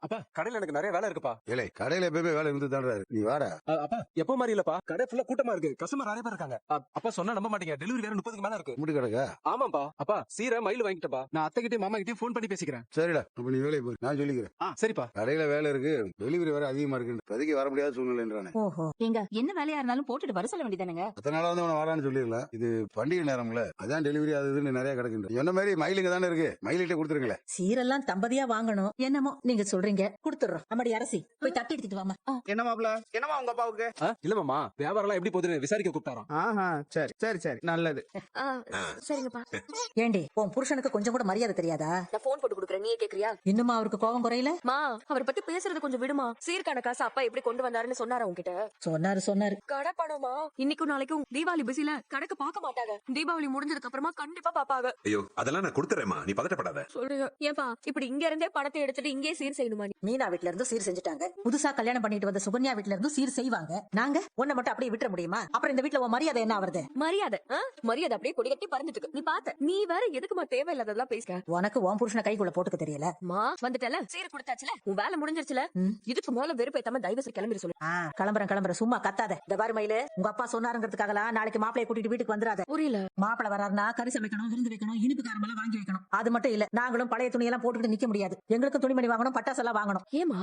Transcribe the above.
அப்பா கடையில எனக்கு நிறைய வேலை இருக்குப்பா. ஏலே கடையில எப்பயுமே வேலை இருந்து தான்டா இருக்கு. நீ வாடா. அப்பா எப்போ மாதிரி இல்லப்பா, கடை ஃபுல்லா கூட்டமா இருக்கு, கஸ்டமர் நிறைய பேர் இருக்காங்க. அப்பா சொன்னா நம்ப மாட்டீங்க, டெலிவரி வேற 30க்கு மேல இருக்கு. முடி கிடக்கா? ஆமாப்பா. அப்பா சீரை மயில் வாங்கிட்டப்பா, நான் அத்தை கிட்டயும் மாமா கிட்டயும் ஃபோன் பண்ணி பேசிக்கிறேன். சரிடா, அப்ப நீ வேலையை போய் நான் சொல்லிக்கிறேன். சரிப்பா. கடையில வேலை இருக்கு, டெலிவரி வேற அதிகமா இருக்கு, இப்போதைக்கு வர முடியாத சூழ்நிலைன்றானே. ஓஹோ, எங்க என்ன வேலையா இருந்தாலும் போட்டுட்டு வர சொல்ல வேண்டியதானுங்க. அதனால வந்து அவனை வரான்னு சொல்லிடலாம். இது பண்டிகை நேரம்ல, அதான் டெலிவரி அது இதுன்னு நிறைய கிடக்குது. என்ன மாதிரி மயிலுங்க தானே இருக்கு, மயிலிட்ட கொடுத்துருங்களேன். சீரெல்லாம் தம்பதியா வாங்கணும். என்னமோ நீங்க சொல்றீங்க, கொடுத்துறோம். அம்மாடி அரசி போய் தட்டி எடுத்துட்டு வாமா. என்ன மாப்ள, என்னமா உங்க அப்பாவுக்கு? இல்ல மாமா, வியாபாரம் எல்லாம் எப்படி போகுதுன்னு விசாரிக்க கூப்பிட்டாராம். ஆஹா, சரி சரி சரி, நல்லது. சரிங்கப்பா. ஏண்டி உன் புருஷனுக்கு கொஞ்சம் கூட மரியாதை தெரியாதா? நான் போன் போட்டு குடுக்குறேன், நீயே கேக்குறியா? இன்னுமா அவருக்கு கோபம் குறையல? மா, அவரை பத்தி பேசுறது கொஞ்சம் விடுமா. சீர்கான காசு அப்பா எப்படி கொண்டு வந்தாருன்னு சொன்னாரா உன்கிட்ட? சொன்னாரு. கடை பணமா? இன்னைக்கும் நாளைக்கும் தீபாவளி பிஸில கணக்கு பார்க்க மாட்டாங்க. தீபாவளி முடிஞ்சதுக்கு அப்புறமா கண்டிப்பா பாப்பாங்க. ஐயோ, அதெல்லாம் நான் கொடுத்துறேம்மா, நீ பதட்டப்படாத. சொல்றீங்க ஏன்பா இப்படி இங்க இருந்தே பணத்தை எடுத்துட்டு இங்கே சீர் செய்யணுமா? மீனா வீட்ல இருந்து சீர் செஞ்சுட்டாங்க. புதுசா கல்யாணம் பண்ணிட்டு வந்த சுகன்யா வீட்ல இருந்து சீர் செய்வாங்க. நாங்க உன்னை மட்டும் அப்படியே விட்டுற முடியுமா? அப்புறம் இந்த வீட்ல உன் மரியாதை என்ன ஆவறது? மரியாதை மரியாதை அப்படியே கொடி கட்டி பறந்துட்டு இருக்கு. நீ பாத்த, நீ வேற எதுக்குமா தேவையில்லாததெல்லாம் பேசுற? உனக்கு உன் புருஷனை கைக்குள்ள போட்டுக்க தெரியல. மா வந்துட்டல, சீர் கொடுத்தாச்சுல, உன் வேலை முடிஞ்சிருச்சுல. இதுக்கு மேல வெறுப்பேத்தாம தயவு செய்து கிளம்பி சொல்லு. கிளம்புறேன், சும்மா கத்தாத. இந்த பாரு மயிலு, உங்க அப்பா சொன்னாருங்கிறதுக்காகலாம் நாளைக்கு மாப்பிளைய கூட்டிட்டு வீட்டுக்கு வந்துடாத. புரியல. மாப்பிளை வராருன்னா கறி சமைக்கணும், விருந்து வைக்கணும், இனிப்பு காரம் எல்லாம் வாங்கி வைக்கணும். அது மட்டும் இல்ல, நாங்களும் பழைய துணியெல்லாம் போட்டுக்கிட்டு நிக்க முடியாது. எங்களுக்கு துணிமணி வாங்கணும், பட்டாசு எல்லாம் வாங்கணும். ஏமா